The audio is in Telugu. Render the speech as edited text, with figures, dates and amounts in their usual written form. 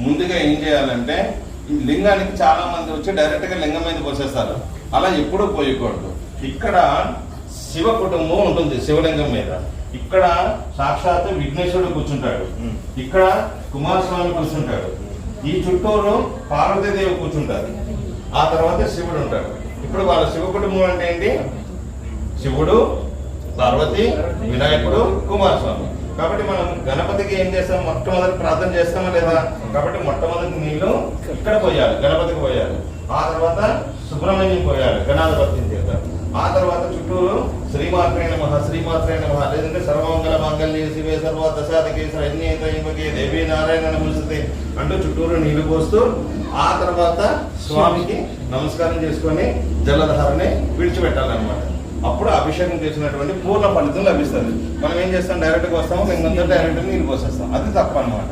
ముందుగా ఏం చేయాలంటే ఈ లింగానికి చాలా మంది వచ్చి డైరెక్ట్ గా లింగం మీద పోసేస్తారు. అలా ఎప్పుడూ పోయకూడదు. ఇక్కడ శివ కుటుంబం ఉంటుంది శివలింగం మీద. ఇక్కడ సాక్షాత్ విఘ్నేశ్వరుడు కూర్చుంటాడు, ఇక్కడ కుమారస్వామి కూర్చుంటాడు, ఈ చుట్టూరు పార్వతీదేవి కూర్చుంటారు, ఆ తర్వాత శివుడు ఉంటాడు. ఇప్పుడు వాళ్ళ శివ కుటుంబం అంటే ఏంటి? శివుడు, పార్వతి, వినాయకుడు, కుమారస్వామి. కాబట్టి మనం గణపతికి ఏం చేస్తాం? మొట్టమొదటి ప్రార్థన చేస్తామా లేదా? కాబట్టి మొట్టమొదటి నీళ్లు ఇక్కడ పోయాలి, గణపతికి పోయాలి. ఆ తర్వాత సుబ్రహ్మణ్యం పోయాలి, గణాధిపత్యం చేస్తారు. ఆ తర్వాత చుట్టూరు శ్రీమాత్రే నమః, శ్రీమాత్రే నమః, లేదంటే సర్వమంగళ మాంగళ్యే శివే సర్వ దశాదకే సైన్యేత్రయంబకే దేవీ నారాయణ నమస్తే అంటూ చుట్టూరు నీళ్లు పోస్తూ ఆ తర్వాత స్వామికి నమస్కారం చేసుకొని జలధారని విడిచిపెట్టాలన్నమాట. అప్పుడు అభిషేకం చేసినటువంటి పూర్ణ ఫలితం లభిస్తుంది. మనం ఏం చేస్తాం? డైరెక్ట్గా వస్తాము, లింగంతో డైరెక్ట్ నీళ్ళు పోసేస్తాం. అది తప్పు అనమాట.